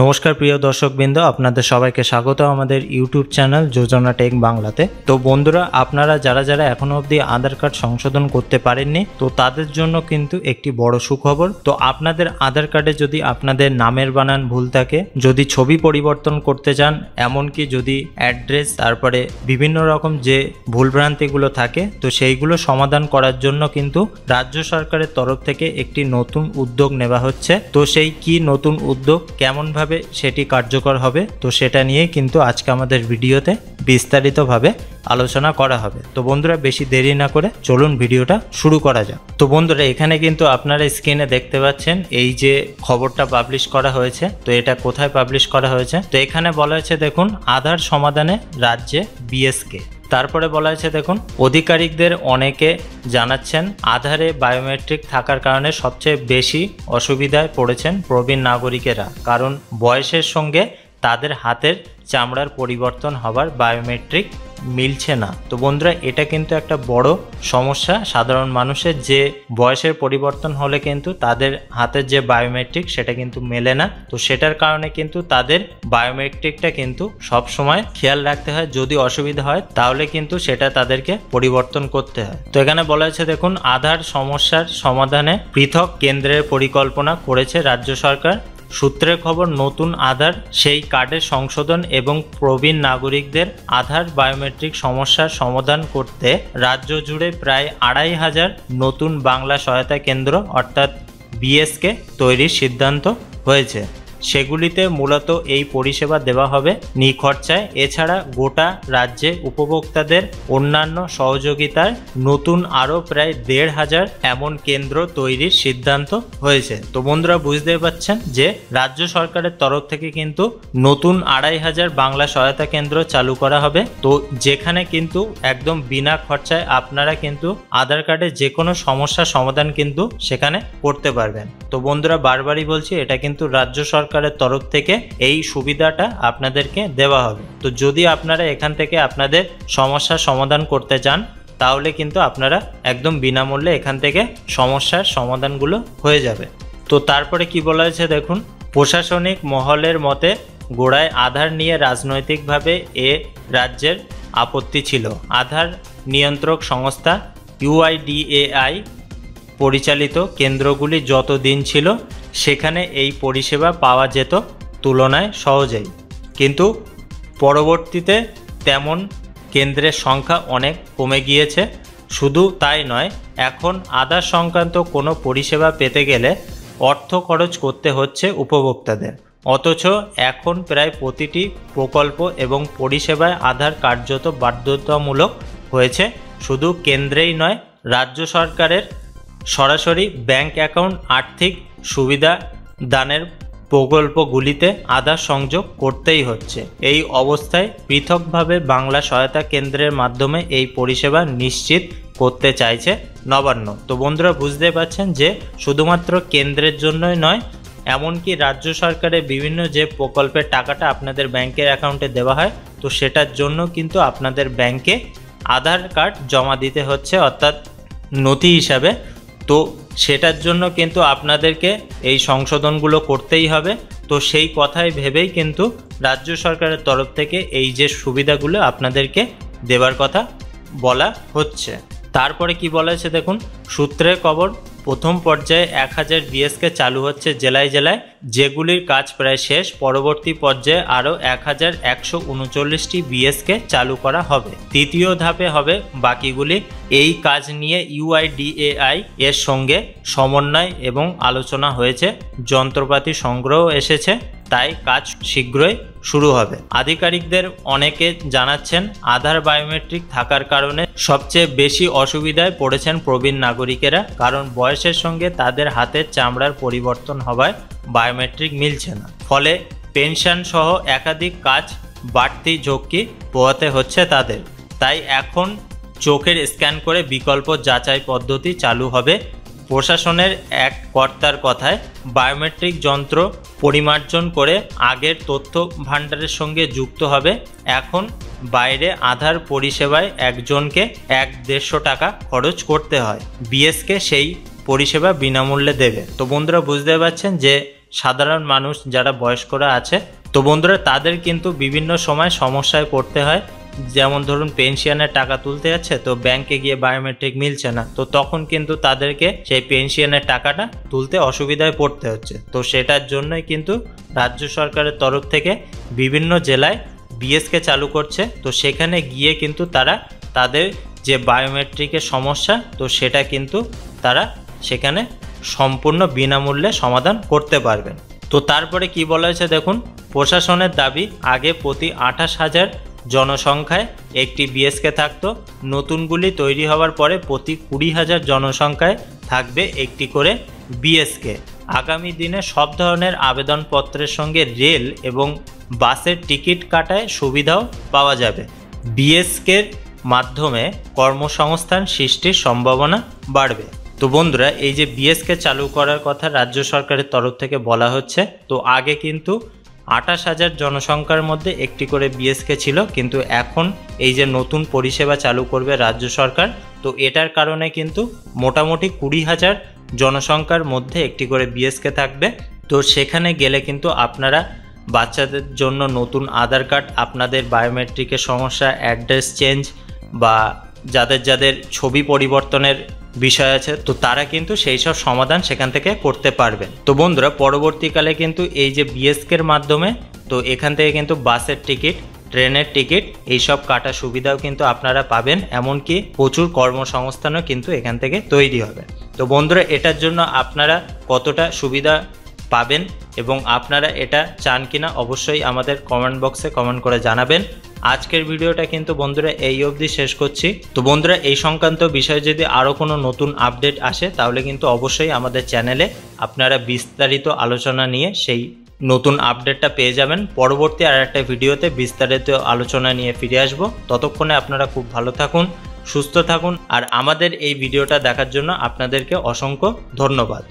নমস্কার প্রিয় দর্শকবৃন্দ, আপনাদের সবাইকে স্বাগত আমাদের ইউটিউব চ্যানেল যোজনা টেক বাংলাতে। তো বন্ধুরা, আপনারা যারা এখনো অবধি আধার কার্ড সংশোধন করতে পারেননি, তো তাদের জন্য কিন্তু একটি বড় সুখবর। তো আপনাদের আধার কার্ডে যদি আপনাদের নামের বানান ভুল থাকে, যদি ছবি পরিবর্তন করতে চান, এমনকি যদি অ্যাড্রেস তারপরে বিভিন্ন রকম যে ভুলভ্রান্তিগুলো থাকে, তো সেইগুলো সমাধান করার জন্য কিন্তু রাজ্য সরকারের তরফ থেকে একটি নতুন উদ্যোগ নেওয়া হচ্ছে। তো সেই কি নতুন উদ্যোগ, কেমন ভাবে সেটি কার্যকর হবে, তো সেটা নিয়ে কিন্তু আজকে আমাদের ভিডিওতে বিস্তারিতভাবে আলোচনা করা হবে। তো বন্ধুরা, বেশি দেরি না করে চলুন ভিডিওটা শুরু করা যাক। তো বন্ধুরা, এখানে কিন্তু আপনারা স্ক্রিনে দেখতে পাচ্ছেন এই যে খবরটা পাবলিশ করা হয়েছে। তো এটা কোথায় পাবলিশ করা হয়েছে? তো এখানে বলা হয়েছে, দেখুন, আধার সমাধানে রাজ্যে বিএসকে। তারপরে বলা হয়েছে, দেখুন, আধিকারিকদের অনেকে জানাচ্ছেন আধারে বায়োমেট্রিক থাকার কারণে সবচেয়ে বেশি অসুবিধায় পড়েছেন প্রবীণ নাগরিকেরা, কারণ বয়সের সঙ্গে তাদের হাতের চামড়ার পরিবর্তন হবার বায়োমেট্রিক মিলছে না। তো বন্ধুরা, এটা কিন্তু একটা বড় সমস্যা সাধারণ মানুষের, যে বয়সের পরিবর্তন হলে কিন্তু তাদের হাতের যে বায়োমেট্রিক সেটা কিন্তু মেলে না। তো সেটার কারণে কিন্তু তাদের বায়োমেট্রিকটা কিন্তু সব সময় খেয়াল রাখতে হয়, যদি অসুবিধা হয় তাহলে কিন্তু সেটা তাদেরকে পরিবর্তন করতে হয়। তো এখানে বলা হয়েছে, দেখুন, আধার সমস্যার সমাধানে পৃথক কেন্দ্রের পরিকল্পনা করেছে রাজ্য সরকার। সূত্রের খবর, নতুন আধার সেই কার্ডের সংশোধন এবং প্রবীণ নাগরিকদের আধার বায়োমেট্রিক সমস্যার সমাধান করতে রাজ্য জুড়ে প্রায় ২৫০০ নতুন বাংলা সহায়তা কেন্দ্র অর্থাৎ বিএসকে তৈরির সিদ্ধান্ত হয়েছে। সেগুলিতে মূলত এই পরিষেবা দেওয়া হবে নিখরচায়। এছাড়া গোটা রাজ্যে উপভোক্তাদের অন্যান্য সহযোগিতায় নতুন আরও প্রায় ১৫০০ এমন কেন্দ্র তৈরির সিদ্ধান্ত হয়েছে। তো বন্ধুরা, বুঝতে পারছেন যে রাজ্য সরকারের তরফ থেকে কিন্তু নতুন ২৫০০ বাংলা সহায়তা কেন্দ্র চালু করা হবে। তো যেখানে কিন্তু একদম বিনা খরচায় আপনারা কিন্তু আধার কার্ডের যে কোনো সমস্যার সমাধান কিন্তু সেখানে করতে পারবেন। তো বন্ধুরা, বারবারই বলছি, এটা কিন্তু রাজ্য সরকারের তরফ থেকে এই সুবিধাটা আপনাদেরকে দেওয়া হবে। তো যদি আপনারা এখান থেকে আপনাদের সমস্যার সমাধান করতে চান, তাহলে কিন্তু আপনারা একদম বিনামূল্যে এখান থেকে সমস্যার সমাধানগুলো হয়ে যাবে। তো তারপরে কি বলা হয়েছে, দেখুন, প্রশাসনিক মহলের মতে গোড়ায় আধার নিয়ে রাজনৈতিকভাবে এ রাজ্যের আপত্তি ছিল। আধার নিয়ন্ত্রক সংস্থা ইউআইডিএআই পরিচালিত কেন্দ্রগুলি যত দিন ছিল সেখানে এই পরিষেবা পাওয়া যেত তুলনায় সহজেই, কিন্তু পরবর্তীতে তেমন কেন্দ্রের সংখ্যা অনেক কমে গিয়েছে। শুধু তাই নয়, এখন আধার সংক্রান্ত কোনো পরিষেবা পেতে গেলে অর্থ খরচ করতে হচ্ছে উপভোক্তাদের। অথচ এখন প্রায় প্রতিটি প্রকল্প এবং পরিষেবায় আধার কার্যত বাধ্যতামূলক হয়েছে। শুধু কেন্দ্রেই নয়, রাজ্য সরকারের সরাসরি ব্যাংক অ্যাকাউন্ট, আর্থিক সুবিধা দানের প্রকল্পগুলিতে আধার সংযোগ করতেই হচ্ছে। এই অবস্থায় পৃথকভাবে বাংলা সহায়তা কেন্দ্রের মাধ্যমে এই পরিষেবা নিশ্চিত করতে চাইছে নবান্ন। তো বন্ধুরা, বুঝতে পারছেন যে শুধুমাত্র কেন্দ্রের জন্যই নয়, এমনকি রাজ্য সরকারের বিভিন্ন যে প্রকল্পের টাকাটা আপনাদের ব্যাংকের অ্যাকাউন্টে দেওয়া হয়, তো সেটার জন্য কিন্তু আপনাদের ব্যাংকে আধার কার্ড জমা দিতে হচ্ছে, অর্থাৎ নথি হিসাবে। তো সেটার জন্য কিন্তু আপনাদেরকে এই সংশোধনগুলো করতেই হবে। তো সেই কথাই ভেবেই কিন্তু রাজ্য সরকারের তরফ থেকে এই যে সুবিধাগুলো আপনাদেরকে দেওয়ার কথা বলা হচ্ছে। তারপরে কি বলা হয়েছে, দেখুন, সূত্রের খবর, প্রথম পর্যায়ে ১০০০ বিএসকে চালু হচ্ছে জেলায় জেলায়, যেগুলির কাজ প্রায় শেষ। পরবর্তী পর্যায়ে আরও ১১৩৯টি বিএসকে চালু করা হবে। তৃতীয় ধাপে হবে বাকিগুলি। এই কাজ নিয়ে ইউআইডিএআই এর সঙ্গে সমন্বয় এবং আলোচনা হয়েছে। যন্ত্রপাতি সংগ্রহ এসেছে, তাই কাজ শীঘ্রই শুরু হবে। আধিকারিকদের অনেকে জানাচ্ছেন আধার বায়োমেট্রিক থাকার কারণে সবচেয়ে বেশি অসুবিধায় পড়েছেন প্রবীণ নাগরিকেরা, কারণ বয়সের সঙ্গে তাদের হাতের চামড়ার পরিবর্তন হওয়ায় বায়োমেট্রিক মিলছে না। ফলে পেনশন সহ একাধিক কাজ বাড়তি ঝক্কি পোহাতে হচ্ছে তাদের। তাই এখন চোখের স্ক্যান করে বিকল্প যাচাই পদ্ধতি চালু হবে। প্রশাসনের এক কর্তার কথায়, বায়োমেট্রিক যন্ত্র পরিমার্জন করে আগের তথ্য ভাণ্ডারের সঙ্গে যুক্ত হবে। এখন বাইরে আধার পরিষেবায় একজনকে ১৫০ টাকা খরচ করতে হয়, বিএসকে সেই পরিষেবা বিনামূল্যে দেবে। তো বন্ধুরা, বুঝতে পারছেন যে সাধারণ মানুষ যারা বয়স্করা আছে, তো বন্ধুরা তাদের কিন্তু বিভিন্ন সময় সমস্যায় পড়তে হয়। যেমন ধরুন পেনশনের টাকা তুলতে যাচ্ছে, তো ব্যাংকে গিয়ে বায়োমেট্রিক মিলছে না, তো তখন কিন্তু তাদেরকে সেই পেনশনের টাকাটা তুলতে অসুবিধায় পড়তে হচ্ছে। তো সেটার জন্যই কিন্তু রাজ্য সরকারের তরফ থেকে বিভিন্ন জেলায় বিএসকে চালু করছে। তো সেখানে গিয়ে কিন্তু তারা তাদের যে বায়োমেট্রিকের সমস্যা, তো সেটা কিন্তু তারা সেখানে সম্পূর্ণ বিনামূল্যে সমাধান করতে পারবেন। তো তারপরে কি বলা হয়েছে দেখুন, প্রশাসনের দাবি আগে প্রতি 28,000 জনসংখ্যায় একটি বিএসকে থাকতো, নতুনগুলি তৈরি হওয়ার পরে প্রতি 20,000 জনসংখ্যায় থাকবে একটি করে বিএসকে। আগামী দিনে সব ধরনের আবেদনপত্রের সঙ্গে রেল এবং বাসের টিকিট কাটায় সুবিধাও পাওয়া যাবে। বিএসকের মাধ্যমে কর্মসংস্থান সৃষ্টির সম্ভাবনা বাড়বে। তো বন্ধুরা, এই যে বিএসকে চালু করার কথা রাজ্য সরকারের তরফ থেকে বলা হচ্ছে, তো আগে কিন্তু 28,000 জনসংখ্যার মধ্যে একটি করে বিএসকে ছিল, কিন্তু এখন এই যে নতুন পরিষেবা চালু করবে রাজ্য সরকার, তো এটার কারণে কিন্তু মোটামুটি 20,000 জনসংখ্যার মধ্যে একটি করে বিএসকে থাকবে। তো সেখানে গেলে কিন্তু আপনারা বাচ্চাদের জন্য নতুন আধার কার্ড, আপনাদের বায়োমেট্রিকের সমস্যা, অ্যাড্রেস চেঞ্জ বা যাদের ছবি পরিবর্তনের বিষয় আছে, তো তারা কিন্তু সেই সব সমাধান সেখান থেকে করতে পারবেন। তো বন্ধুরা, পরবর্তীকালে কিন্তু এই যে বিএসকের মাধ্যমে, তো এখান থেকে কিন্তু বাসের টিকিট, ট্রেনের টিকিট এইসব কাটার সুবিধাও কিন্তু আপনারা পাবেন, এমনকি প্রচুর কর্মসংস্থানও কিন্তু এখান থেকে তৈরি হবে। তো বন্ধুরা, এটার জন্য আপনারা কতটা সুবিধা পাবেন এবং আপনারা এটা চান কিনা অবশ্যই আমাদের কমেন্ট বক্সে কমেন্ট করে জানাবেন। আজকের ভিডিওটা কিন্তু বন্ধুরা এই অবধি শেষ করছি। তো বন্ধুরা, এই সংক্রান্ত বিষয়ে যদি আরও কোনো নতুন আপডেট আসে, তাহলে কিন্তু অবশ্যই আমাদের চ্যানেলে আপনারা বিস্তারিত আলোচনা নিয়ে সেই নতুন আপডেটটা পেয়ে যাবেন। পরবর্তী আর একটা ভিডিওতে বিস্তারিত আলোচনা নিয়ে ফিরে আসব। ততক্ষণে আপনারা খুব ভালো থাকুন, সুস্থ থাকুন, আর আমাদের এই ভিডিওটা দেখার জন্য আপনাদেরকে অসংখ্য ধন্যবাদ।